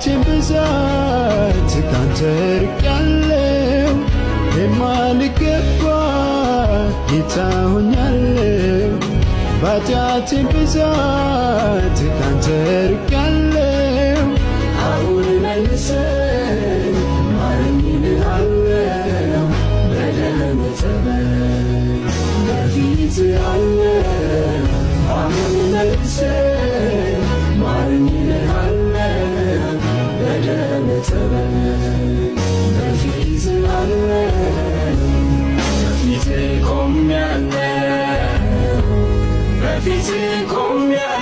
በኃጢአቴም ብዛት ካንተ ርቄአለሁ የማልገባ ጌታ ሆኛለሁ በኃጢአቴም ብዛት ካንተ ርቄአለሁ አሁን መልሰኝ ማረኝ እልሃለሁ በደም እጠበኝ በፊትህ አለሁ አሁን መልሰኝ ማረኝ እልሃለሁ በደም እጠበኝ በፊትህ አለሁ በፊትህ ቆሜአለሁ በፊትህ ቆሜአለሁ